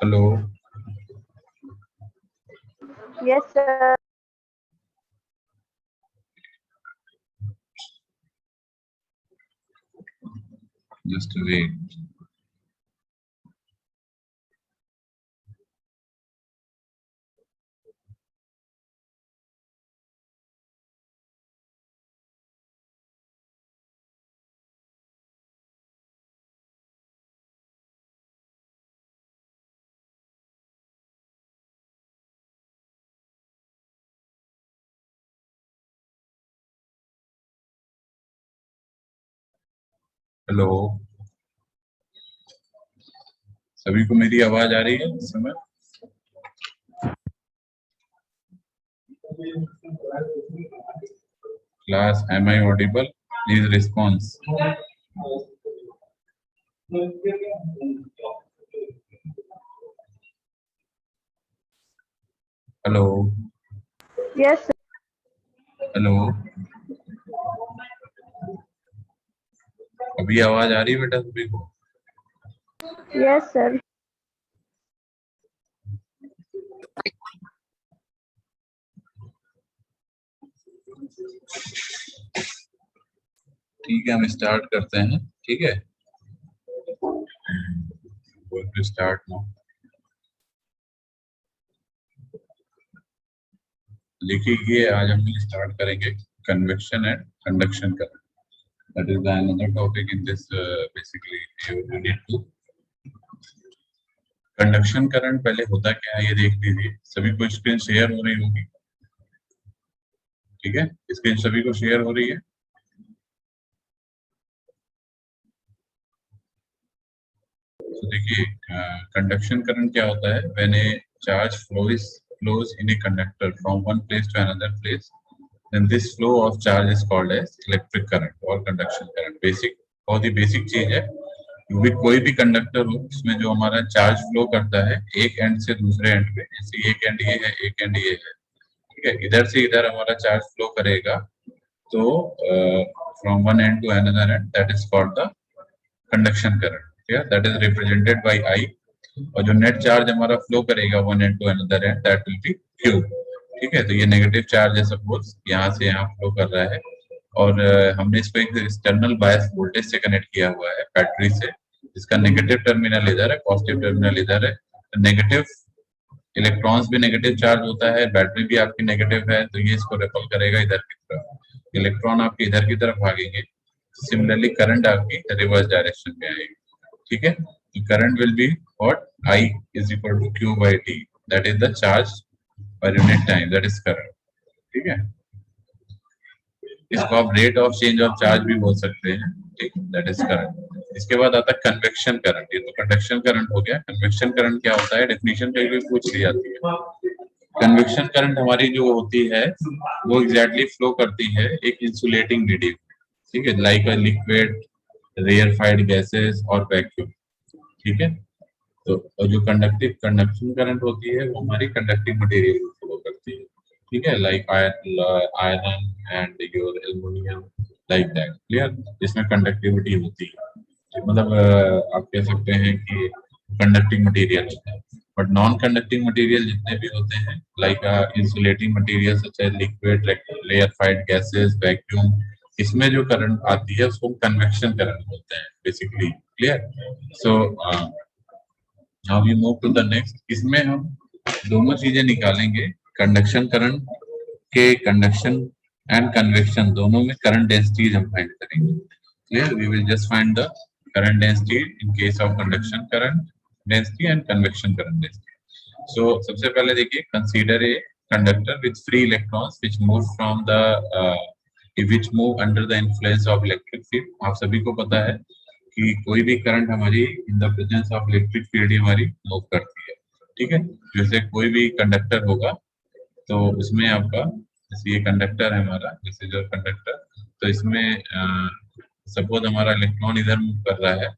Hello, Yes, sir. just wait. Hello, सभी को मेरी आवाज आ रही है इस समय? Class, am I audible? Please response. Hello, Yes, sir. Hello, अभी आवाज आ रही है बेटा सभी को? Yes, sir. ठीक है, हम स्टार्ट करते हैं। ठीक है, going to start now. देखिए, आज हम स्टार्ट करेंगे convection and conduction current. That is another topic in this basically unit 2. Conduction current पहले होता क्या है ये देख लीजिए। सभी को स्क्रीन शेयर हो रही होगी? ठीक है, स्क्रीन सभी को शेयर हो रही है? तो देखिए, कंडक्शन करंट क्या होता है? When A charge flows in a conductor from one place to another place, then this flow of charge is called as electric current or conduction current. Basic, बहुत ही बेसिक चीज है। कोई भी कंडक्टर हो उसमें जो हमारा चार्ज फ्लो करता है एक एंड से दूसरे एंड पे, जैसे एक एंड ये है, एक एंड ये है, ठीक है, इधर से इधर हमारा चार्ज फ्लो करेगा, तो from one end to another end, that is called the conduction current. That is represented by I. और जो नेट चार्ज हमारा फ्लो करेगा one end to another end, that will be Q. ठीक है, तो ये नेगेटिव चार्ज है, suppose यहाँ से यहाँ फ्लो कर रहा है, और हमने इसको एक एक्सटर्नल बायस वोल्टेज से कनेक्ट किया हुआ है बैटरी से। इसका नेगेटिव टर्मिनल इधर है, पॉजिटिव टर्मिनल इधर है। नेगेटिव इलेक्ट्रॉन्स भी नेगेटिव चार्ज होता है, बैटरी भी आपकी नेगेटिव है, तो ये इसको रिपल करेगा इधर की तरफ। इलेक्ट्रॉन आपके इधर की तरफ भागेंगे, सिमिलरली करंट आपकी रिवर्स डायरेक्शन में आएगी। ठीक है, तो current will be what, I is equal to Q by T, that is the charge per unit time, that is current। ठीक है, इसको आप rate of change of charge भी बोल सकते हैं। ठीक, दैट इज करंट। इसके बाद आता है कन्वेक्शन करंट। ये तो कंडक्शन करंट हो गया। कन्वेक्शन करंट क्या होता है? डेफिनेशन कहीं भी पूछ ली जाती है। कन्वेक्शन करंट हमारी जो होती है वो एग्जैक्टली फ्लो करती है एक इंसुलेटिंग मीडियम। ठीक है, like a liquid, rarefied gases और वैक्यूम। ठीक है, तो और जो कंडक्शन करंट होती है वो हमारी कंडक्टिंग मटेरियल को फ्लो करती है। ठीक है, like iron and your aluminium, like that. Clear, इसमें कंडक्टिविटी होती है, मतलब आप कह सकते हैं कि कंडक्टिंग मटेरियल होता है। बट नॉन कंडक्टिंग मटेरियल जितने भी होते हैं, like insulating material such as liquid, rarefied gases, vacuum, इसमें जो करंट आती है उसको कन्वेक्शन करंट बोलते हैं basically. Clear, so now we move to the next. इसमें हम दोनों चीजें निकालेंगे। कंडक्शन करंट के कंडक्शन एंड कन्वेक्शन दोनों में करंट डेंसिटीज हम फाइंड करेंगे। Clear, we will just find the current density in case of conduction current density and convection current density. So सबसे पहले देखिए, consider a conductor with free electrons which move from the which move under the influence of electric field। आप सभी को पता है कि कोई भी करंट हमारी in the presence of electric field ही हमारी मूव करती है। ठीक है, जैसे कोई भी कंडक्टर होगा तो उसमें आपका, जैसे ये कंडक्टर है हमारा, जैसे जो कंडक्टर, तो इसमें सपोज हमारा इलेक्ट्रॉन इधर मूव कर रहा है।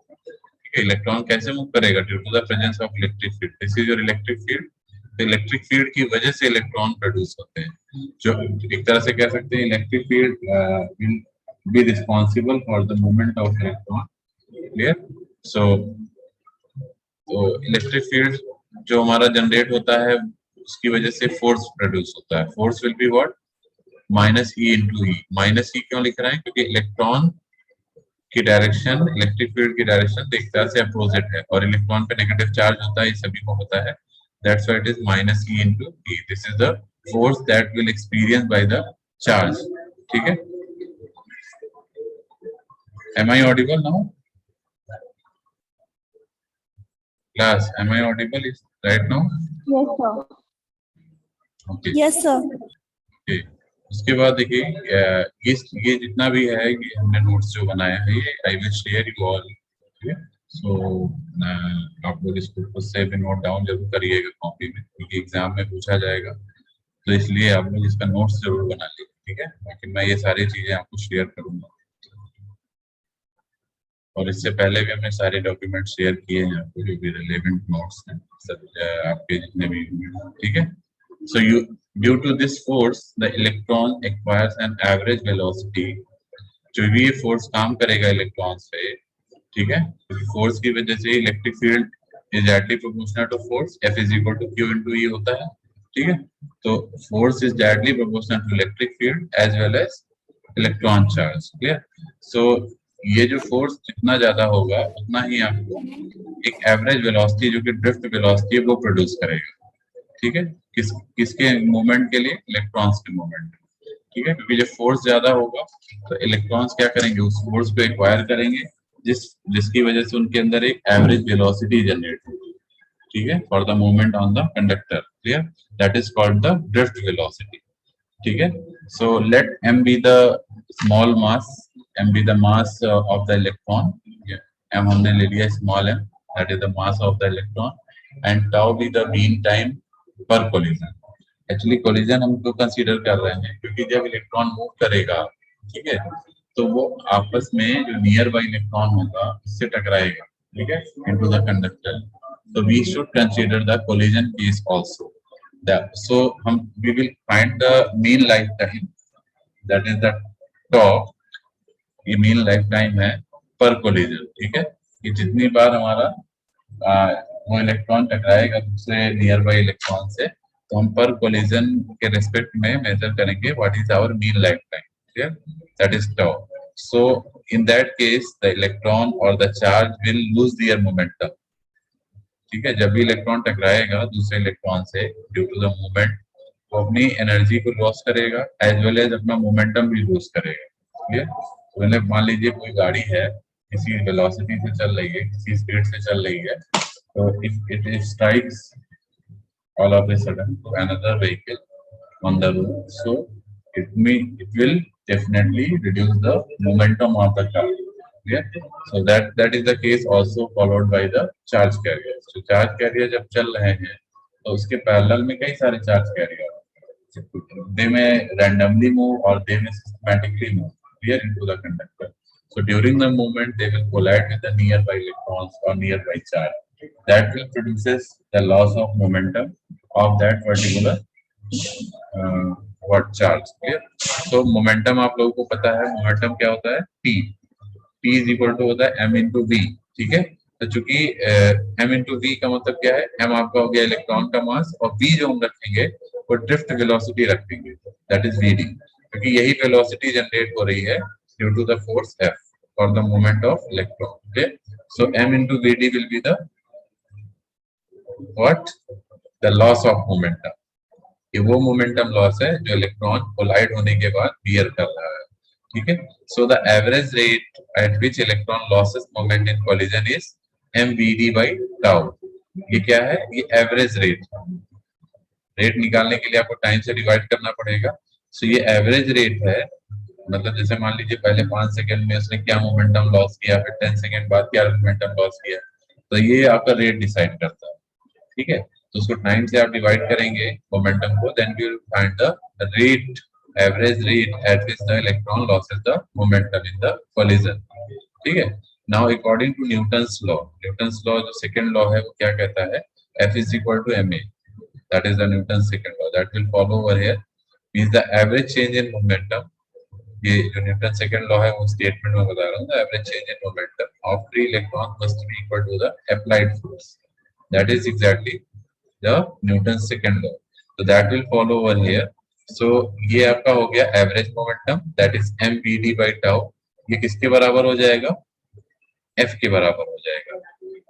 ठीक है, इलेक्ट्रॉन कैसे मूव करेगा? Due to the presence of electric field. This is your electric field. तो इलेक्ट्रिक फील्ड की वजह से इलेक्ट्रॉन प्रोड्यूस होते हैं, जो एक तरह से कह सकते हैं electric field will be responsible for the movement of electron। Clear? So तो इलेक्ट्रिक फील्ड जो हमारा जनरेट होता है उसकी वजह से फोर्स प्रोड्यूस होता है. Force will be what? Minus E into E. Minus E क्यों लिख रहे हैं? क्योंकि इलेक्ट्रॉन की डायरेक्शन, इलेक्ट्रिक फील्ड की डायरेक्शन एक तरह से अपोजिट है और इलेक्ट्रॉन पे नेगेटिव चार्ज होता है, ये सभी को होता है. That's why it is minus E into E. This is the force that will experience by the charge. ठीक है. Am I audible now? Class, am I audible is right now? Yes, sir. Okay. Yes, sir. Okay. उसके बाद देखिए ये जितना भी है ये हमने नोट्स जो बनाया है ये I will share you all. So आप लोग इसको खुद से भी नोट डाउन जरूर करिएगा कॉपी में, क्योंकि एग्जाम में पूछा जाएगा, तो इसलिए आप लोग इसका नोट्स जरूर बना लीजिए. ठीक है. लेकिन मैं ये सारी चीजें आपको शेयर करूंगा और इससे पहले भी हमने सारे डॉक्यूमेंट शेयर किए हैं आपको, जो भी रिलेवेंट नोट्स हैं सब आपके जितने भी. ठीक है. So you due to this force the electron acquires an average velocity. जो भी ये फोर्स काम करेगा इलेक्ट्रॉन पे, ठीक है, फोर्स की वजह से electric field is directly proportional to force. F is equal to Q into E होता है. ठीक है. तो force is directly proportional to electric field as well as electron charge. Clear. So ये जो फोर्स जितना ज्यादा होगा उतना ही आपको एक एवरेज वेलोसिटी जो कि ड्रिफ्ट वेलोसिटी है वो प्रोड्यूस करेगा. ठीक है. किसके मूवमेंट के लिए? इलेक्ट्रॉन्स के मूवमेंट. ठीक है. क्योंकि जब फोर्स ज्यादा होगा तो इलेक्ट्रॉन्स क्या करेंगे? उस फोर्स को एक्वायर करेंगे जिसकी वजह से उनके अंदर एक एवरेज वेलोसिटी जनरेट होगी. ठीक है. For the movement on the conductor. Clear. That is called the drift velocity. ठीक है. So let m be the small mass, m be the mass of the electron. m हमने ले लिया small m, that is the mass of the electron, and tau be the mean time per collision. Actually collision हम तो consider कर रहे हैं क्योंकि जब इलेक्ट्रॉन मूव करेगा, ठीक है, तो वो आपस में जो नियर बाई इलेक्ट्रॉन होगा उससे टकराएगा. ठीक है. into the conductor. So we should consider the collision case also. So we will find the mean lifetime, that is the tau. ये मीन लाइफ टाइम है पर कोलिजन. ठीक है. कि जितनी बार हमारा वो इलेक्ट्रॉन टकराएगा दूसरे नियर बाई इलेक्ट्रॉन से, तो हम पर कोलिजन के रेस्पेक्ट में मेजर करेंगे what is our mean life time. Clear. That is tau. So in that case the electron और the charge will lose their momentum. ठीक है. जब भी इलेक्ट्रॉन टकराएगा दूसरे इलेक्ट्रॉन से ड्यू टू द मूवमेंट, वो अपनी एनर्जी को लॉस करेगा एज वेल एज अपना मोमेंटम भी लूज करेगा. क्लियर. तो मान लीजिए कोई गाड़ी है किसी वेलोसिटी से चल रही है, किसी स्पीड से चल रही है, तो if it strikes all of a sudden to another vehicle on the road, so it will definitely reduce the momentum of the car. Yeah. So that is the case also followed by the charge carrier. So charge carrier जब चल रहे हैं तो उसके parallel में कई सारे charge carrier, they may randomly move or they may systematically move here into the conductor. So during the movement they will collide with the nearby electrons or nearby charge. That will produces the loss of momentum of that particular what charge. Clear. So momentum आप लोगों को पता है, momentum क्या होता है? P. P is equal to होता है m into v. ठीक है. तो चूंकि m into v का मतलब क्या है? m आपका हो गया इलेक्ट्रॉन का मास और v जो हम रखेंगे वो ड्रिफ्ट वेलोसिटी रखेंगे, दैट इज vd. क्योंकि यही वेलोसिटी जनरेट हो रही है due to the force F for the movement of electron. Okay. So m into vd will be the what? The loss of momentum. ये वो मोमेंटम लॉस है जो इलेक्ट्रॉन कोलाइड होने के बाद बियर कर रहा है. ठीक है. So the average rate at which electron losses moment in collision is mvd by tau. ये क्या है? ये एवरेज रेट. रेट निकालने के लिए आपको टाइम से डिवाइड करना पड़ेगा. सो ये एवरेज रेट है. मतलब जैसे मान लीजिए पहले 5 सेकंड में उसने क्या मोमेंटम लॉस किया, फिर 10 सेकंड बाद क्या मोमेंटम लॉस किया, तो ये आपका रेट डिसाइड करता है. ठीक है. तो उसको टाइम से आप डिवाइड करेंगे मोमेंटम को, then you will find the rate, average rate at which the electron losses the momentum in the collision. ठीक है. Now according to Newton's law, Newton's law जो सेकंड लॉ है वो क्या कहता है? F is equal to ma. That is the Newton's second law. That will follow over here. Means the average change in momentum. ये जो Newton second law है वो स्टेटमेंट में बता रहा हूँ. The average change in momentum of free electron must be equal to the applied force. that is exactly the Newton's second law. So that will follow over here. So ये आपका हो गया average momentum, that is mvd by tau. ये किसके बराबर हो जाएगा? f के बराबर हो जाएगा,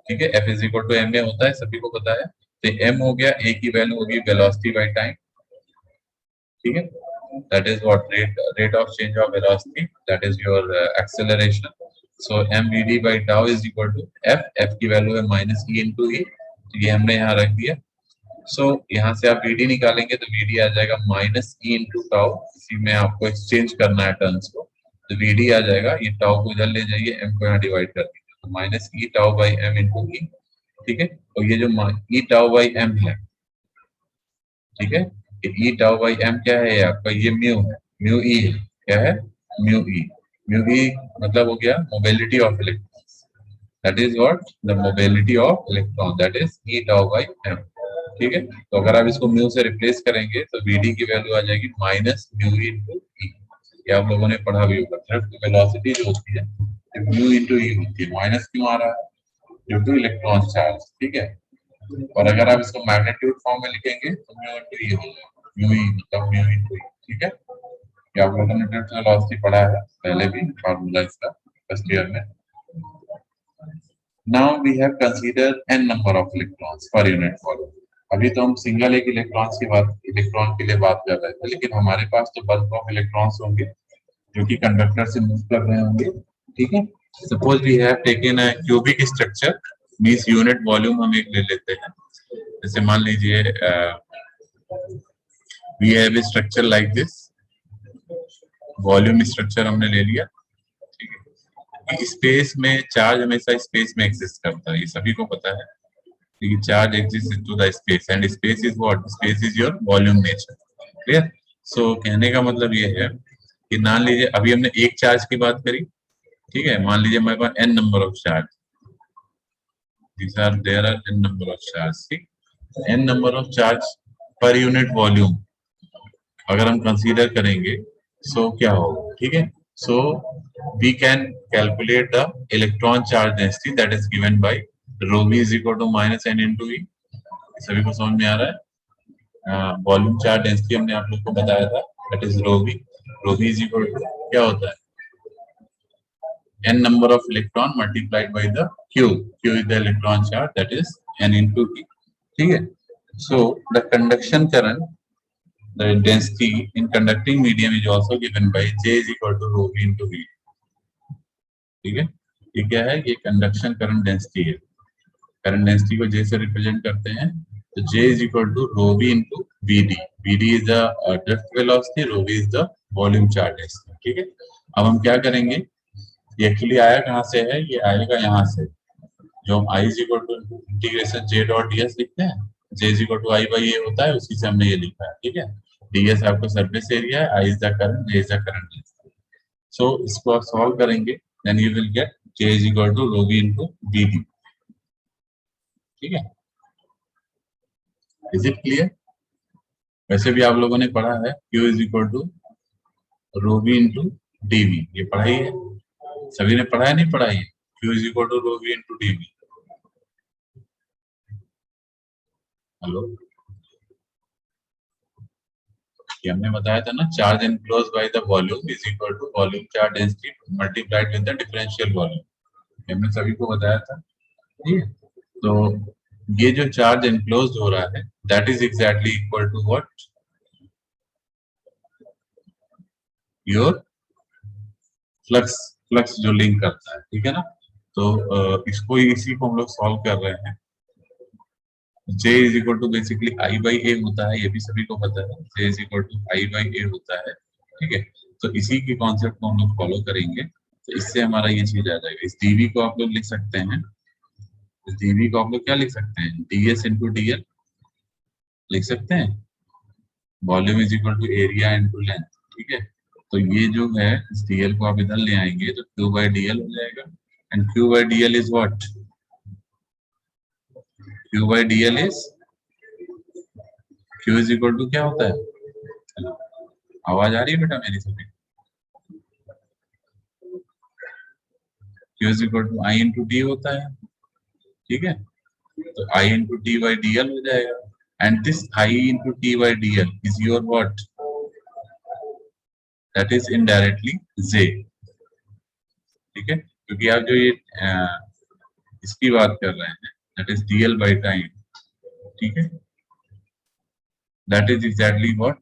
ठीक है। f is equal to m में होता है, सभी को पता है। तो m हो गया, a की वैल्यू होगी वेलोसिटी बाय टाइम, ठीक है। that is what rate of change of velocity, that is your acceleration. So mvd by tau is equal to f की वैल्यू है माइनस e into e, तो ये हमने यहाँ रख दिया। सो यहाँ से आप vd निकालेंगे तो vd आ जाएगा माइनस e into टाउ, इसी में आपको एक्सचेंज करना है टर्म्स को, तो vd आ जाएगा, ये टाउ को इधर ले जाइए, m को यहाँ डिवाइड कर दीजिए, तो minus e tau by m into e, ठीक है। और ये जो e टाउ बाई m है, ठीक है, ई टाउ बाई एम क्या है आपका? ये म्यू है, म्यू ई है, क्या है? Mu E. म्यू ई मतलब हो गया mobility of electron, that is what the mobility of electron, that is e tau by m, ठीक है। तो अगर आप इसको म्यू से रिप्लेस करेंगे तो वीडी की वैल्यू आ जाएगी माइनस म्यू इनटू ई। ये आप लोगों ने पढ़ा भी होगा, सिर्फ वेलोसिटी जो होती है म्यू इनटू ई होती है, माइनस क्यों आ रहा है? ड्यू टू इलेक्ट्रॉन चार्ज, ठीक है। और अगर आप इसको मैग्नीट्यूड फॉर्म में लिखेंगे तो म्यू इनटू ई होगा, म्यू ई मतलब म्यू इनटू ई, ठीक है। ये आप लोगों ने ड्रिफ्ट वेलोसिटी पढ़ा है पहले भी, फार्मूला इसका फर्स्ट ईयर में। Now we have consider n number of electrons पर यूनिट वॉल्यूम। अभी तो हम सिंगल एक इलेक्ट्रॉन के लिए बात कर रहे थे, लेकिन हमारे पास तो बल्क ऑफ इलेक्ट्रॉन्स होंगे जो कि कंडक्टर से मूव कर रहे होंगे, ठीक है। Suppose we have taken a cubic structure, means unit volume हम एक ले लेते हैं। जैसे मान लीजिए we have a structure like this, volume structure हमने ले लिया, ठीक है। स्पेस में चार्ज हमेशा स्पेस में एग्जिस्ट करता है, ये सभी को पता है, charge exist into the space and space is what? Space is your volume nature, clear. So कहने का मतलब ये है कि मान लीजिए अभी हमने एक चार्ज की बात करी, ठीक है। मान लीजिए हमारे पास n number of charge, there are n number of charge, ठीक। n नंबर ऑफ चार्ज पर यूनिट वॉल्यूम अगर हम कंसीडर करेंगे सो क्या होगा, ठीक है। So we can calculate the electron charge density that is given by rho v is equal to minus n into e। सभी को समझ में आ रहा है? वॉल्यूम चार्ज डेंसिटी हमने आप लोग को बताया था, that is rho v। rho v is equal to क्या होता है? n number of electron multiplied by the q is the electron charge, that is n into e, ठीक है। so the conduction current, the density in conducting medium is also given by j is equal to rho v into v, ठीक है। ये क्या है? ये conduction current density है, current density को j से रिप्रेजेंट करते हैं, तो j is equal to rho v into vd। vd is the drift velocity, rho v is the volume charge density, ठीक है। अब हम क्या करेंगे, ये एक्चुअली आया कहाँ से है? ये आएगा यहाँ से, जो हम i is equal to integration j dot ds लिखते हैं, j is equal to i by a होता है, उसी से हमने ये लिखा है, ठीक है। ds आपका सरफेस एरिया है, i is the current, j is the current density। so इसको आप सॉल्व करेंगे, then you will get j is equal to rho v into vd, ठीक है। Is it clear? वैसे भी आप लोगों ने पढ़ा है q is equal to rho v into dv, ये पढ़ाई है, सभी ने पढ़ा है नहीं पढ़ाई है? q is equal to rho v into dv. Hello, ये हमने बताया था ना, charge enclose by the volume is equal to volume charge density multiplied with the differential volume, हमने सभी को बताया था, ठीक है। तो ये जो चार्ज एनक्लोज हो रहा है that is exactly equal to what? Your flux, flux जो लिंक करता है, ठीक है ना। तो इसको इसी को हम लोग सॉल्व कर रहे हैं। J is equal to basically I by A होता है, ये भी सभी को पता है, J is equal to I by A होता है, ठीक है। तो इसी के कॉन्सेप्ट को हम लोग फॉलो करेंगे, तो इससे हमारा ये चीज आ जाएगा। इस dV को आप लोग लिख सकते हैं, इस dV को आप लोग क्या लिख सकते हैं? ds इंटू dl लिख सकते हैं, volume is equal to area into length, ठीक है। तो ये जो है इस dl को आप इधर ले आएंगे तो q बाई dl हो जाएगा, and q by dl is what? q by dl is, q is equal to क्या होता है? आवाज आ रही है बेटा मेरी सभी? q is equal to i into d होता है, ठीक है। तो I into t by d l हो जाएगा, एंड this I into t by d l is your what, that is indirectly J, ठीक है, क्योंकि आप जो ये इसकी बात कर रहे हैं that is D L by time, ठीक है, that is exactly what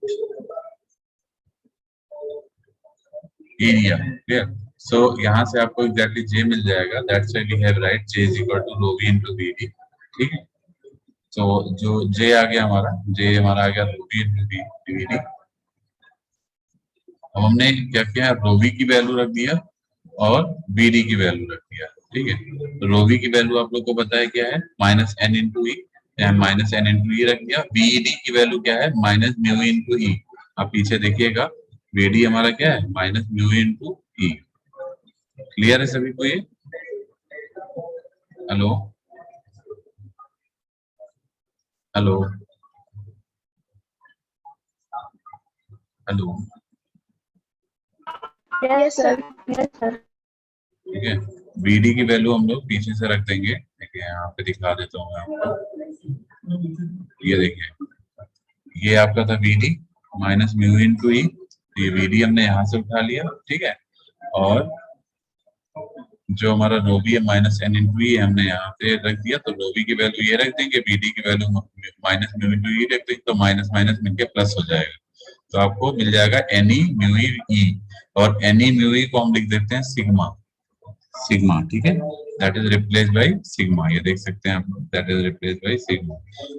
area, clear. So यहाँ से आपको एग्जैक्टली J मिल जाएगा, that's why we have write J is equal to rho V into V D, ठीक है। तो जो J आ गया हमारा, J हमारा आ गया रो वी इनटू वी डी। अब हमने क्या किया, रो वी की वैल्यू रख दिया और बी डी की वैल्यू रख दिया, ठीक है। तो रो वी की वैल्यू आप लोग को पता है क्या है, minus N into E, minus N into ई रख दिया। बी डी की वैल्यू क्या है, माइनस म्यू इंटू ई। आप पीछे देखिएगा बी डी हमारा क्या है, माइनस म्यू इंटू ई। क्लियर है सभी को ये? Hello hello hello, Yes, sir. Yes, sir. ठीक है। बी डी की वैल्यू हम लोग पीछे से रख देंगे, देखिए यहाँ पे दिखा देता हूँ मैं आपको, ये देखिए ये आपका था B D minus mu into E, तो ये बी डी हमने यहाँ से उठा लिया, ठीक है। और जो हमारा रो बी है माइनस एन इंटू ई हमने यहाँ पे रख दिया, तो रो बी की वैल्यू ये रख देंगे, बी डी की वैल्यू माइनस म्यू इंटू ई रख देंगे, तो माइनस माइनस मिलके प्लस हो जाएगा, तो आपको मिल जाएगा एन ई म्यू ई, और एन ई म्यू ई को हम लिख देते हैं सिग्मा, सिग्मा, ठीक है, that is replace by sigma. ये देख सकते हैं आप, that is replace by sigma.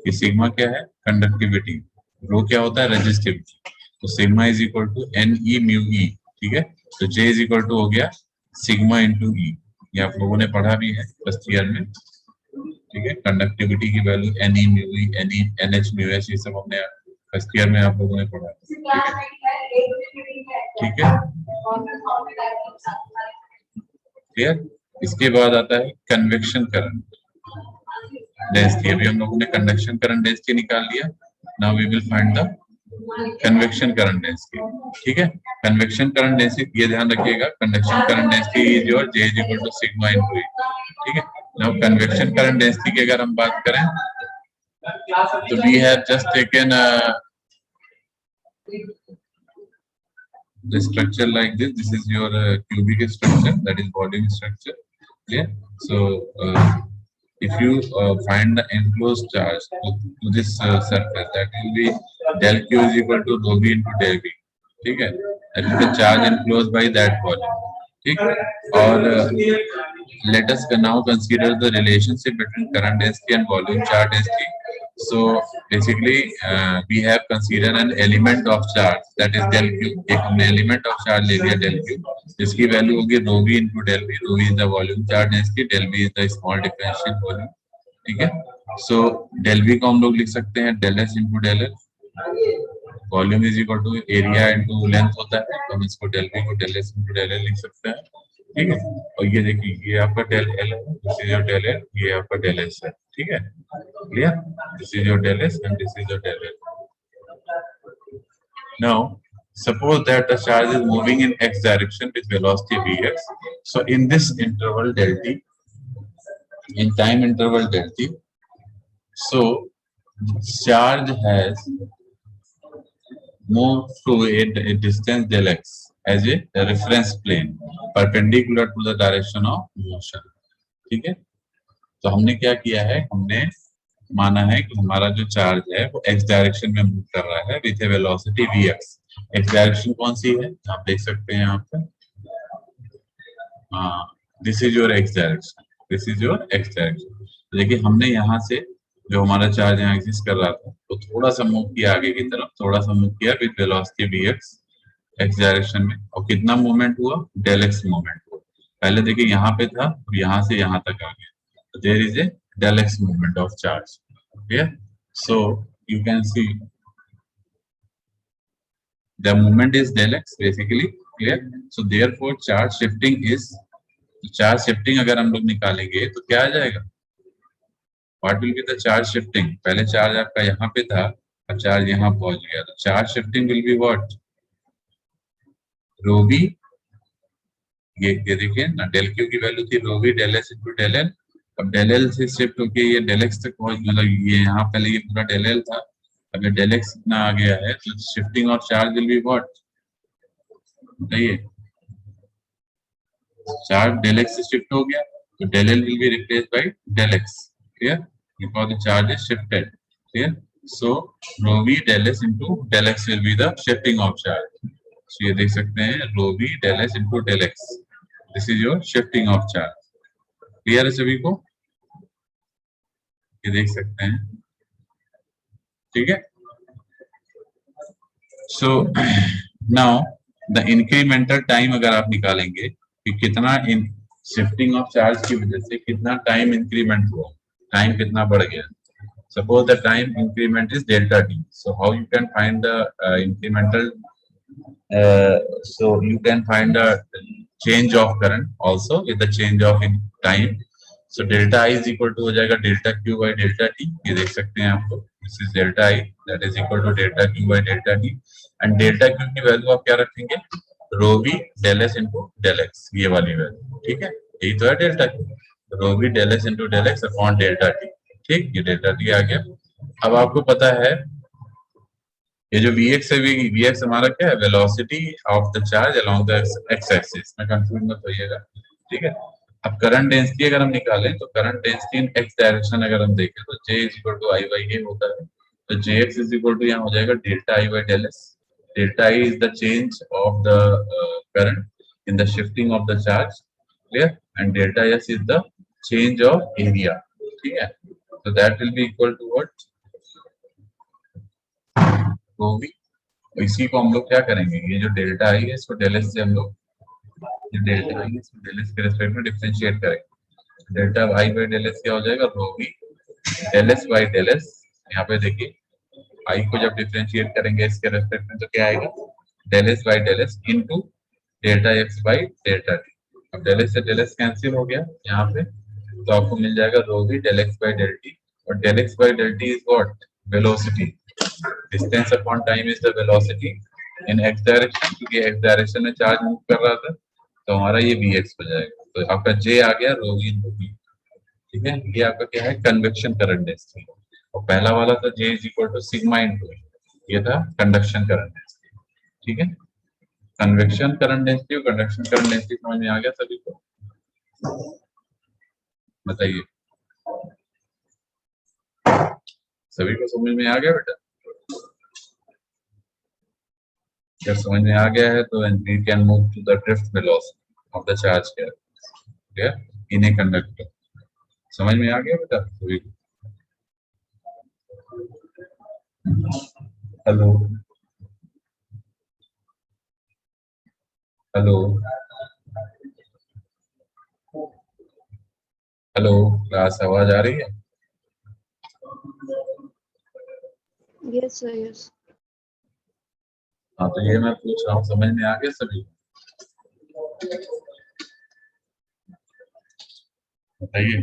ये सिग्मा क्या है, कंडक्टिविटी, रो क्या होता है, रेजिस्टिविटी, तो sigma is equal to N E mu E, ठीक है। तो जे इज इक्वल टू हो गया सिग्मा इंटू ई, ये आप लोगों ने पढ़ा भी है फर्स्ट ईयर में, ठीक है। कंडक्टिविटी की वैल्यू एन ई म्यू ई, एन एच म्यू एच, ये सब हमने फर्स्ट ईयर में आप लोगों ने पढ़ा, ठीक है, क्लियर। इसके बाद आता है कन्वेक्शन करंट डेंसिटी। अभी हम लोगों ने कंडक्शन करंट डेंसिटी निकाल लिया, now we will find the convection current density, ठीक है। कन्वेक्शन करंट डेंसिटी, ये ध्यान रखिएगा, conduction current density is your J is equal to sigma into E, ठीक है। नाउ कन्वेक्शन करंट डेंसिटी की अगर हम बात करें तो we have just taken the structure like this. This is your cubic structure, that is volume structure, okay. So if you find the enclosed charge to this surface, that will be del q is equal to rho v into del v, ठीक है, that is the charge enclosed by that volume, ठीक है। और let us now consider the relationship between current density and volume charge density. So basically we have considered an element of charge, that is del q। एक हमने element of charge ले लिया del q, जिसकी value होगी rho v into del v। rho v is the volume charge density, del v is the small differential volume, ठीक है। So del v को हम लोग लिख सकते हैं del s into del l, volume is equal to area into length होता है, तो हम इसको del v को del s into del l लिख सकते हैं, ठीक है। और ये देखिए ये आपका del l है, this is your del l, ये आपका del s है, ठीक है, clear. This is your del s and this is your del l। Now suppose that the charge is moving in x direction with velocity vx, so in this interval del t, in time interval del t, so charge has moved to a distance del x as a reference plane perpendicular to the direction of motion, ठीक है। तो हमने क्या किया है, हमने माना है कि हमारा जो चार्ज है वो x डायरेक्शन में मूव कर रहा है with A velocity vx। x direction कौन सी है, आप देख सकते हैं यहाँ पे, हाँ, this is your x direction, this is your x direction. देखिए हमने यहाँ से जो हमारा चार्ज यहाँ एग्जिस्ट कर रहा था तो थोड़ा सा मूव किया आगे की तरफ, थोड़ा सा मूव किया with velocity vx x direction में, और कितना मूवमेंट हुआ, del x मूवमेंट हुआ। पहले देखिए यहाँ पे था, यहाँ से यहाँ तक आ गया, तो there is a del x movement of charge, okay। So you can see the movement is del x basically, clear। So therefore charge shifting is, charge shifting अगर हम लोग निकालेंगे तो क्या आ जाएगा, what will be the charge shifting, पहले charge आपका यहाँ पे था, अब चार्ज यहाँ पहुंच गया, तो charge shifting will be what, rho v, ये देखिए ना, del q की वैल्यू थी rho v del s into del l, अब डेल एल से शिफ्ट होके ये डेल एक्स तक पहुंच, मतलब ये यहाँ पहले ये पूरा डेल एल था, अब ये डेल एक्स इतना आ गया है, तो shifting of charge will be what, बताइए। चार्ज डेल एक्स से शिफ्ट हो गया तो del L will be replace by del X, clear, because the charge is shifted, clear. So rho V del S into del X will be the shifting of charge. So ये देख सकते हैं rho V del S into del X, this is your shifting of charge, clear है सभी को, ये देख सकते हैं, ठीक है। So now the incremental time अगर आप निकालेंगे कि कितना इन शिफ्टिंग ऑफ चार्ज की वजह से कितना टाइम इंक्रीमेंट हुआ, टाइम कितना बढ़ गया, suppose the time increment is delta t, so how you can find the incremental, so you can find the change of current also with the change of in time, so delta I is equal to हो जाएगा delta q by delta t, ये देख सकते हैं आपको, this is delta I that is equal to delta q by delta t, and delta q की value आप क्या रखेंगे, रो v del s into del x, ये वाली वैल्यू, ठीक है, यही तो है डेल्टा q, रो v del s into del x upon delta t, ठीक, ये डेल्टा टी आ गया। अब आपको पता है ये जो Vx है, Vx हमारा क्या है, velocity of the charge along the x axis, में कंफ्यूज मत होइएगा, ठीक है। अब करंट डेंसिटी अगर हम निकालें तो current density in X direction अगर हम देखें तो J is equal to I by A होता है, तो Jx इज इक्वल टू यहाँ हो जाएगा delta I by del S, delta I is the change of the current in the shifting of the charge, clear, and delta S is the change of area, ठीक है। So that will be equal to what? तो भी इसी को हम लोग क्या करेंगे, ये जो डेल्टा आई है इसको डेल एस से हम लोग, ये डेल्टा आई है इसको डेल एस के रेस्पेक्ट में डिफरेंशिएट करेंगे, delta I by del S क्या हो जाएगा, rho V del S by del S, यहाँ पे देखिए आई को जब डिफरेंशिएट करेंगे इसके रेस्पेक्ट में तो क्या आएगा, del S by del S into delta X by delta T, अब डेल एस से डेल एस कैंसिल हो गया यहाँ पे, तो आपको मिल जाएगा rho V del X by del T, और del X by del T is what, velocity, distance upon time is the velocity in X direction, क्योंकि एक्स डायरेक्शन में चार्ज मूव कर रहा था, तो हमारा ये वी एक्स हो जाएगा, तो आपका जे आ गया रो वी इनटू वी, ठीक है। ये आपका क्या है, कन्वेक्शन करंट डेंसिटी, और पहला वाला था J is equal to sigma into, ये था कंडक्शन करंट डेंसिटी, ठीक है। कन्वेक्शन करंट डेंसिटी और कंडक्शन करंट डेंसिटी समझ में आ गया सभी को, बताइए, सभी को समझ में आ गया बेटा, जब समझ में आ गया है तो we can move to the drift velocity of the charge clear in a conductor, समझ में आ गया बेटा सभी को, हेलो हेलो हेलो, क्लास आवाज आ रही है, Yes, sir. Yes. हाँ तो ये मैं पूछ रहा हूँ समझ में आ गया सभी, बताइए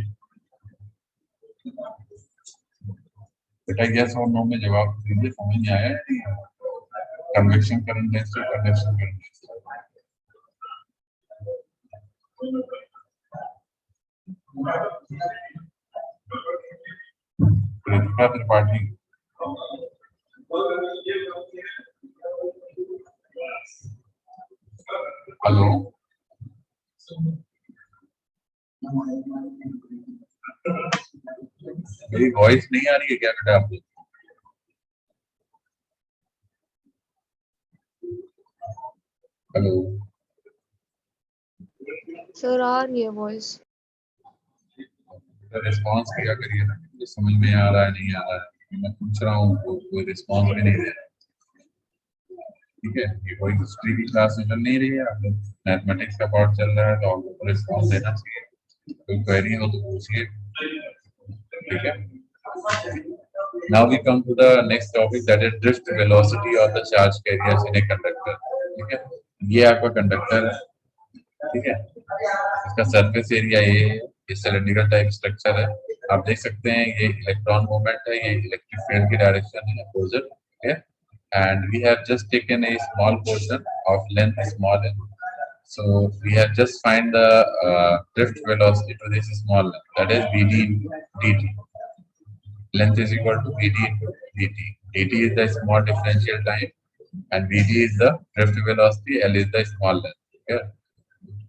बेटा, यस और नो में जवाब दीजिए, समझ में आया है, convection current density, conduction current density, Kritika Tripathi, hello, मेरी वॉइस नहीं आ रही है क्या बेटा आपको, हेलो, Sir, आ रही है voice. रिस्पॉन्स किया करिए ना, मुझे समझ में आ रहा है नहीं आ रहा है, मैं पूछ रहा हूँ कोई रिस्पॉन्स भी नहीं दे रहा, ठीक है, ये कोई हिस्ट्री की क्लास चल नहीं रही है, आप लोग मैथमेटिक्स का पार्ट चल रहा है, तो आपको रिस्पॉन्स देना चाहिए, कोई क्वेरी हो तो पूछिए, ठीक है। Now we come to the next topic, that is drift velocity of the charge carriers in a conductor, ठीक है। ये आपका कंडक्टर है, ठीक है, इसका सरफेस एरिया ये सिलेंड्रिकल टाइप स्ट्रक्चर है, आप देख सकते हैं ये इलेक्ट्रॉन मूवमेंट है, ये इलेक्ट्रिक फील्ड की डायरेक्शन है अपोजिट, ठीक है, and we have just taken a small portion of length small n, So we have just find the drift velocity to this small length, that is vd dt. Length is equal to vd into dt. Dt is the small differential time and vd is the drift velocity, L is the small length. Okay.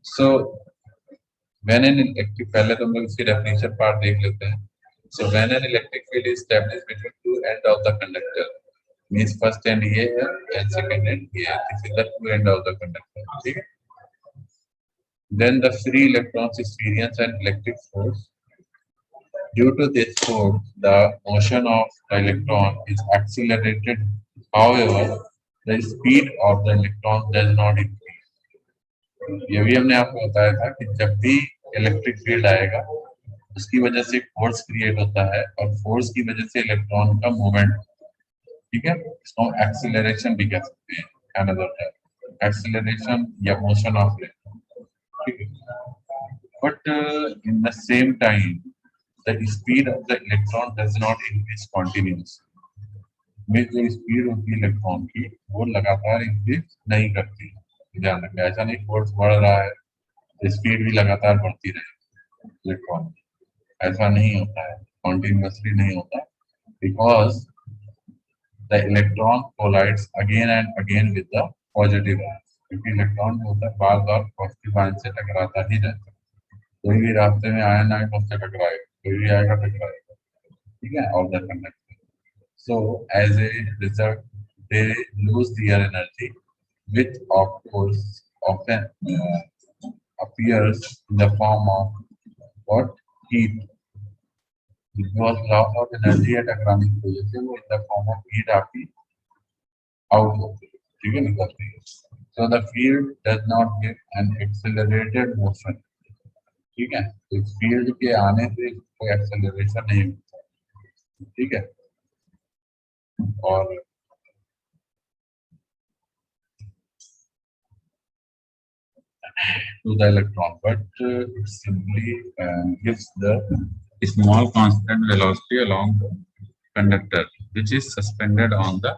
So when an electric, पहले तो हम लोग इसकी definition part देख लेते हैं. So when an electric field is established between two ends of the conductor, means first end ये है and second end ये है. This is the two end of the conductor. ठीक है. Then the free electrons experience an electric force. Due to this force, the motion of the electron is accelerated. However, the speed of the electron does not increase. ये भी हमने आपको बताया था कि जब भी इलेक्ट्रिक फील्ड आएगा उसकी वजह से फोर्स क्रिएट होता है और फोर्स की वजह से इलेक्ट्रॉन का मूवमेंट, ठीक है, इसको हम एक्सीलरेशन भी कह सकते हैं, अनदर टर्म एक्सीलरेशन या मोशन ऑफ इलेक्ट्रॉन. ठीक है. But in the same time the speed of the electron does not increase continuously. में जो स्पीड होती है इलेक्ट्रॉन की वो लगातार इंक्रीज नहीं करती. ध्यान रखें, ऐसा नहीं फोर्स बढ़ रहा है तो स्पीड भी लगातार बढ़ती रहेगी इलेक्ट्रॉन की, ऐसा नहीं होता है, कॉन्टिन्यूअसली नहीं होता. Because the electron collides again and again with the positive ion, क्योंकि इलेक्ट्रॉन जो होता है बार बार पॉजिटिव आयन से टकराता ही रहता है. कोई भी रास्ते में आयन आए तो उससे टकराएगा, कोई भी आएगा टकराएगा. ठीक है. Of the conductor. So as a result, they lose their energy, which of course often appears in the form of what? Heat. Because loss of energy है टकराने की वजह से वो in the form of heat आपकी out होती है, ठीक है, निकलती है. So the field does not give an accelerated motion. ठीक है. इस फील्ड के आने से कोई एक्सेलरेशन नहीं होता. ठीक है. और to the electron, but it simply gives the small constant velocity along the conductor, which is suspended on the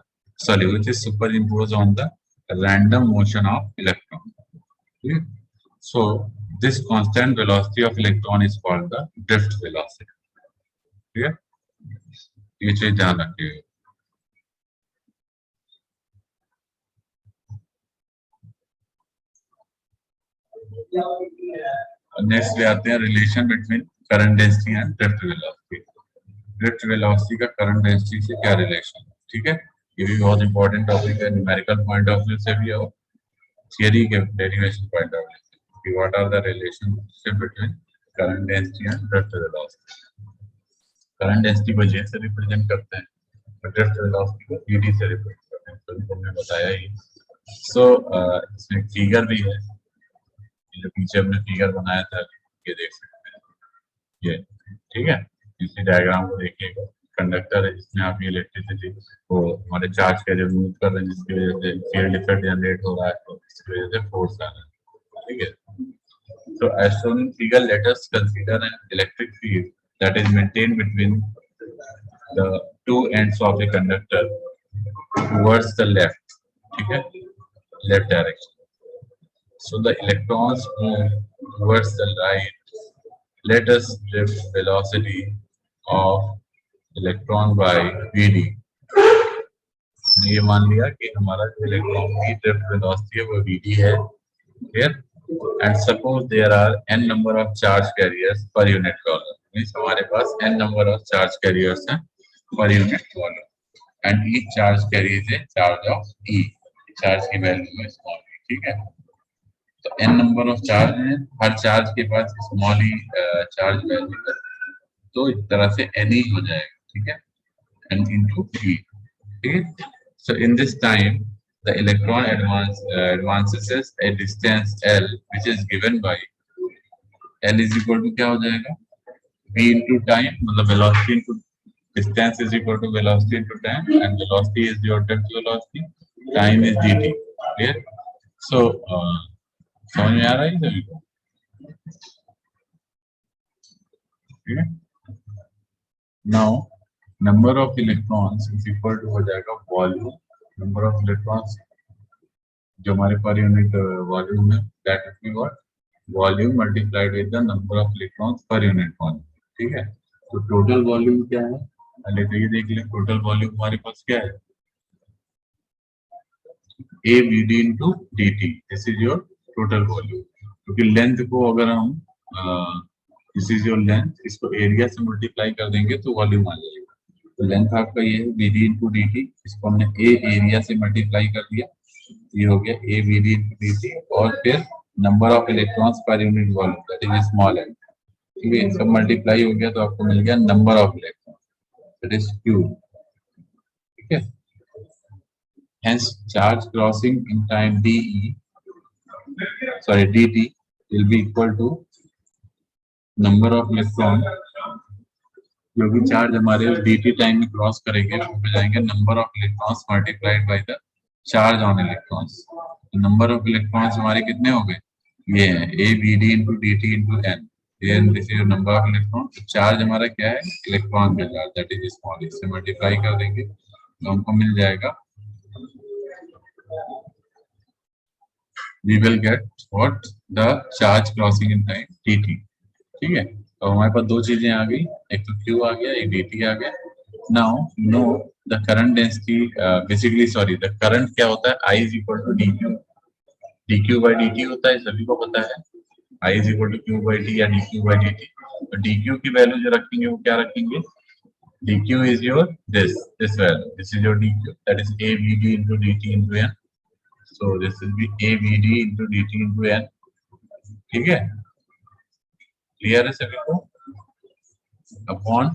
which is superimposed on the random motion of electron. Okay? So this constant velocity of electron is called the drift velocity. ठीक है. ये चीज ध्यान रखिएगा. Next पे आते हैं relation between current density and drift velocity. Drift velocity का करंट डेंसिटी से क्या रिलेशन है. ठीक है. ये भी बहुत इंपॉर्टेंट टॉपिक है, न्यूमेरिकल पॉइंट ऑफ व्यू से भी और थियरी के डेरिवेशन पॉइंट ऑफ व्यू से. What are the relationship between current density and drift velocity. Current density को J से रिप्रेजेंट करते हैं, ड्रिफ्ट वेलोसिटी को dt से रिप्रेजेंट करते हैं. तो हमने बताया ही. सो इसमें फिगर भी है, जो पीछे हमने फिगर बनाया था ये देख सकते हैं ये. ठीक है. इसी डायग्राम को देखिएगा. कंडक्टर है जिसमें आप इलेक्ट्रिसिटी को हमारे चार्ज कैरियर मूव कर रहे हैं, जिसकी वजह से फील्ड इफेक्ट जनरेट हो रहा है, तो इसकी वजह से फोर्स आ रहा है. ठीक है. So as shown in figure, let us consider an electric field that is maintained between the two ends of a conductor towards the left. ठीक है. Left direction. So the electrons move towards the right. Let us drift velocity of electron by vd. ये मान लिया कि हमारा जो electron की drift velocity है वो vd है. Clear? And suppose there are n number of charge carriers per unit volume. Means हमारे पास n number of charge carriers हैं per unit volume. And each charge carries a charge of e. Charge की value है small e. ठीक है. तो n number of charge है, हर charge के पास स्मॉल ई चार्ज वैल्यू है, तो इस तरह से n ही हो जाएगा. ठीक है. n into e. ठीक है. So in this time the electron advances a distance l, which is given by l is equal to क्या हो जाएगा v into time, मतलब velocity into distance is equal to velocity into time, and velocity is your drift velocity, time is dt. Clear? So समझ में आ रहा है सभी को. ठीक है. Now number of electrons is equal to हो जाएगा वॉल्यूम, number of electrons जो हमारे पर यूनिट वॉल्यूम है that will be what volume multiplied with the number of electrons पर यूनिट वॉल्यूम। ठीक है, तो टोटल वॉल्यूम क्या है, पहले तो ये देख लें टोटल वॉल्यूम हमारे पास क्या है, A B D into D T, this is your total volume. क्योंकि लेंथ को अगर हम दिस इज योर लेंथ, इसको एरिया से मल्टीप्लाई कर देंगे तो वॉल्यूम आ जाएगा। तो लेंथ आपका ये है B D into D T, इसको हमने ए एरिया से मल्टीप्लाई कर दिया, ये हो गया A B D into D T, और फिर नंबर ऑफ इलेक्ट्रॉन्स पर unit volume that is small L. ठीक है, सब मल्टीप्लाई हो गया तो आपको मिल गया number of electron that is Q. ठीक है, hence charge crossing in time dt will be equal to number of electron, जो भी चार्ज हमारे dt टाइम में क्रॉस करेंगे वो हो जाएंगे number of electrons multiplied by the charge on electrons. Number of electrons हमारे कितने हो गए, ये है A B D into D T into N, this is number of electron. Charge हमारा क्या है, इलेक्ट्रॉन का चार्ज दैट इज स्मॉल, इससे मल्टीप्लाई कर देंगे तो हमको मिल जाएगा, we will get what the charge crossing in time dt। ठीक है, तो हमारे पास दो चीजें आ गई, एक तो q आ गया, एक dt आ गया। Now know the current density, basically sorry the current क्या होता है, I is equal to dq, dq by dt होता है, सभी को पता है I is equal to q by d या dq by dt। तो dq की वैल्यू जो रखेंगे वो क्या रखेंगे, dq is your this value, this is your dq, that is a b d into dt into n, so this will be a b d into dt into n। ठीक है, clear है सभी को, अपॉन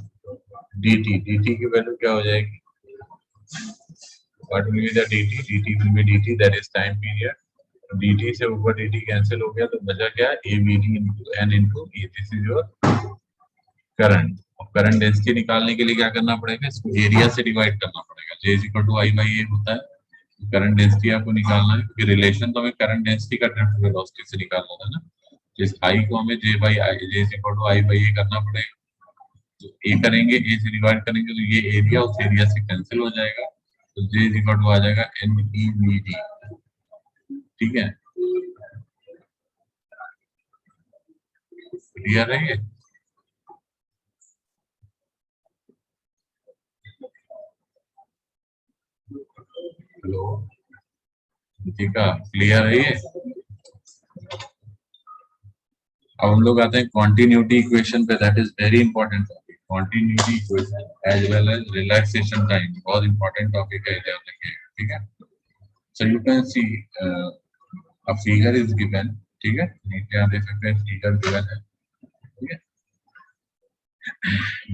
dt, dt की value क्या हो जाएगी, what will be the dt, dt will be dt that is time period, dt से ऊपर dt कैंसिल हो गया तो बचा क्या, a b d into n into e, this is your current. अब करंट डेंसिटी निकालने के लिए क्या करना पड़ेगा, इसको एरिया से डिवाइड करना पड़ेगा, J is equal to I by A होता है। करंट डेंसिटी आपको निकालना है, क्योंकि रिलेशन तो हमें करंट डेंसिटी का ड्रिफ्ट वेलोसिटी से निकालना था ना, तो इस I को हमें J by I, J is equal to I by A करना पड़ेगा। तो A करेंगे, A से डिवाइड करेंगे तो ये एरिया उस एरिया से कैंसिल हो जाएगा, तो J is equal to आ जाएगा NEVD। ठीक है, क्लियर है ये, हेलो ठीक है, क्लियर है ये। अब हम लोग आते हैं कॉन्टिन्यूटी इक्वेशन पे, that is very important topic, continuity equation as well as relaxation time, बहुत इंपॉर्टेंट टॉपिक है ध्यान रखिएगा। ठीक है, so you can see a figure is given, ठीक है, नीचे आप देख सकते हैं फिगर गिवन है। ठीक है,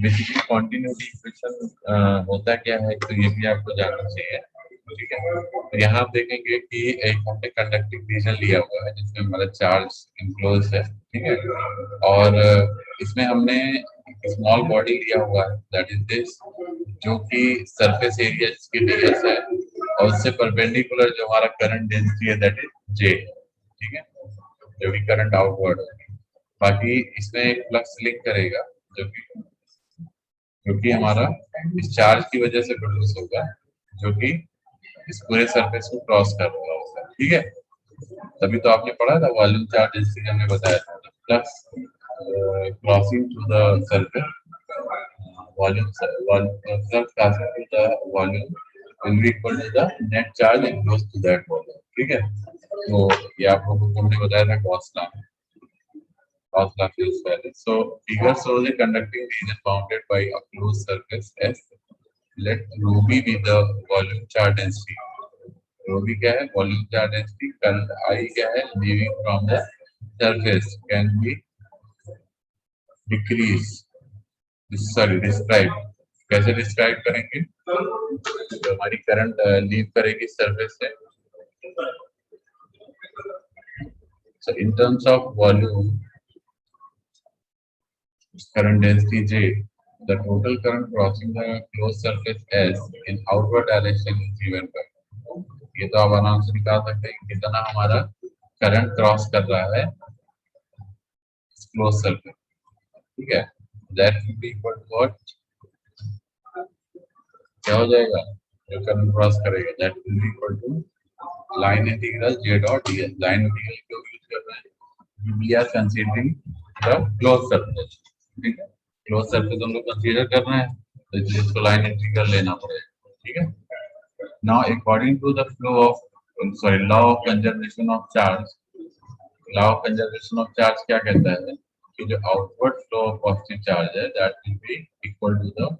बेसिकली कॉन्टिन्यूटी इक्वेशन होता क्या है, तो ये भी आपको जानना चाहिए। ठीक है, तो यहाँ आप देखेंगे कि एक हमने कंडक्टिंग रीजन लिया हुआ है जिसमें हमारा चार्ज इनक्लोज है। ठीक है, और इसमें हमने स्मॉल बॉडी लिया हुआ है दैट इज दिस, जो कि सरफेस एरिया जिसकी ds है, और उससे परपेंडिकुलर जो हमारा करंट डेंसिटी है दैट इज J। ठीक है, जो भी करंट आउटवर्ड है, बाकी इसमें एक फ्लक्स लिंक करेगा जो कि हमारा इस चार्ज की वजह से प्रोड्यूस होगा, जो कि इस पूरे सरफेस को क्रॉस कर रहा होगा। ठीक है, तभी तो आपने पढ़ा था वॉल्यूम चार्ज डेंसिटी, हमने बताया था flux crossing to the surface, volume flux crossing to the volume will be equal to the net charge enclosed to that volume। ठीक है, तो ये आप लोगों को हमने बताया था Gauss law, Gauss law is valid. So figure shows a conducting region bounded by a closed surface S. Let rho b be the volume charge density. Rho b क्या है, volume charge density। Current I क्या है, leaving from the surface can be decreased, sorry described। कैसे describe करेंगे, तो हमारी current leave करेगी surface से, so in terms of volume current density J, the total current crossing the closed surface S in outward direction is given by, ये तो आप आराम से निकाल सकते हैं कितना हमारा करंट क्रॉस कर रहा है क्लोज सर्फेस। ठीक है, that will be equal to what, क्या हो जाएगा, जो करंट क्रॉस करेगा that will be equal to line integral J dot D S. Line integral क्यों यूज कर रहे हैं? We are considering the close surface, ठीक है, क्लोज सरफेस हम लोग कंसीडर कर रहे हैं, तो इसलिए इसको लाइन इंटीग्रल लेना पड़ेगा, ठीक है। Now according to the flow of sorry law of conservation of charge, law of conservation of charge क्या कहता है कि जो outward flow of positive charge है that will be equal to the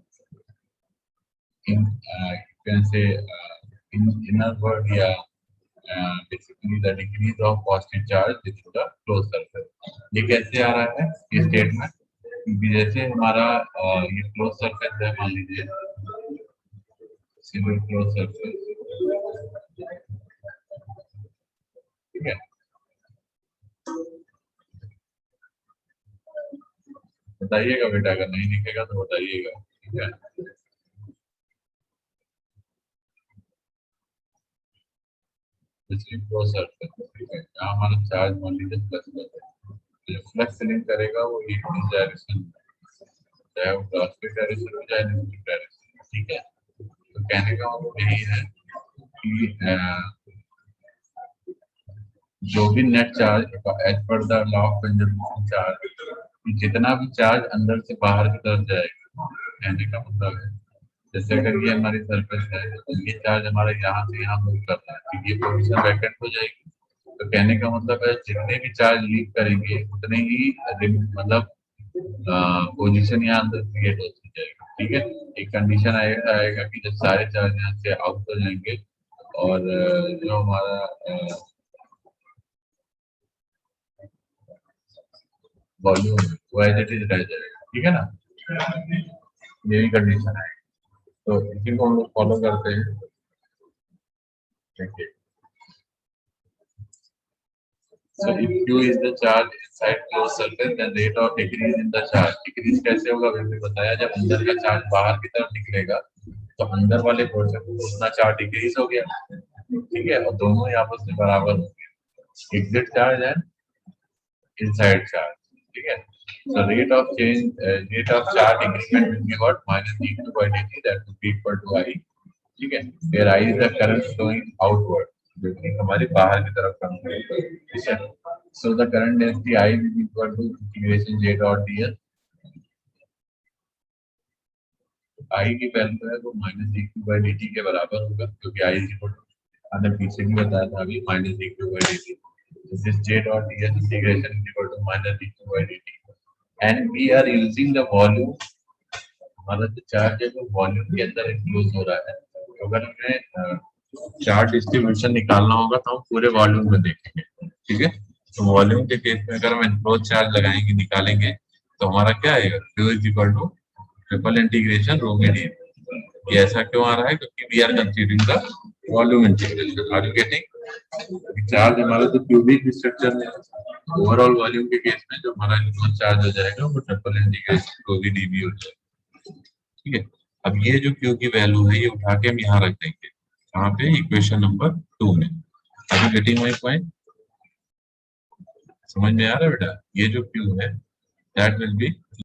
in you can say in inner word या basically the decrease of positive charge within the closed surface। ये कैसे आ रहा है ये स्टेटमेंट? क्योंकि जैसे हमारा ये क्लोज सरफेस है, मान लीजिए सिंगल क्लोज सरफेस, ठीक है, बताइएगा बेटा, अगर नहीं दिखेगा तो बताइएगा, ठीक है। क्लोज सरफेस, ठीक है, यहाँ हमारा चार्ज मान लीजिए प्लस प्लस है, जो फ्लक्स लिंक करेगा वो एक डायरेक्शन में, चाहे वो पॉजिटिव डायरेक्शन में चाहे नेगेटिव डायरेक्शन में, ठीक है। तो कहने का मतलब यही है कि जो भी net charge as per the law of conservation charge, जितना भी चार्ज अंदर से बाहर की तरफ जाएगा, कहने का मतलब है जैसे अगर ये हमारी सरफेस है तो ये चार्ज हमारा यहाँ से यहाँ मूव कर रहा है, तो ये पोजीशन वैकेंट हो जाएगी, तो कहने का मतलब है जितने भी चार्ज लीव करेंगे उतने ही मतलब पोजीशन यहाँ अंदर क्रिएट होती जाएगी, ठीक है। एक कंडीशन आएगा कि जब सारे चार्ज यहाँ से आउट हो जाएंगे और जो हमारा वॉल्यूम वो एज इट इज रह जाएगा, ठीक है ना, ये भी कंडीशन है, तो इसी को हम लोग फॉलो करते हैं, ठीक है। So if Q is the charge inside closed surface, then rate of decrease in the charge, decrease कैसे होगा मैंने बताया, जब अंदर का चार्ज बाहर की तरफ निकलेगा तो अंदर वाले पोर्शन को उतना चार्ज डिक्रीज हो गया, ठीक है, और दोनों ही आपस में बराबर हो गए, exit charge and inside charge, ठीक है। So rate of change, rate of charge increment will be what minus dq by dt, that will be equal to I, ठीक है, where I is the current flowing outward, जो कि हमारे बाहर की तरफ का, ठीक है। So the current density I will be equal to integration j dot ds, I की वैल्यू है वो minus dq by dt के बराबर होगा, क्योंकि I is equal to, हमने पीछे भी बताया था अभी, minus dq by dt, this is j dot ds integration is equal to minus dq by dt, and we are using the volume, हमारा जो चार्ज है वो वॉल्यूम के अंदर इंक्लूड हो रहा है, तो अगर हमें चार्ज डिस्ट्रीब्यूशन निकालना होगा तो हम पूरे वॉल्यूम में देखेंगे, ठीक है। तो वॉल्यूम के केस में अगर हम इंक्लोज चार्ज लगाएंगे निकालेंगे तो हमारा क्या आएगा, Q is equal to triple integration rho में डी। ये ऐसा क्यों आ रहा है, क्योंकि we are considering the volume integration, are you getting. Charge हमारा तो क्यूबिक स्ट्रक्चर में, ओवरऑल वॉल्यूम के केस में जो हमारा इंक्लोज चार्ज हो जाएगा वो ट्रिपल इंटीग्रेशन रो डी भी हो जाएगा, ठीक है। अब ये जो Q की वैल्यू है ये उठा के हम यहाँ रख देंगे, कहाँ पे, इक्वेशन नंबर 2 में। Are you getting my point? समझ में आ रहा है बेटा, ये जो Q है that will be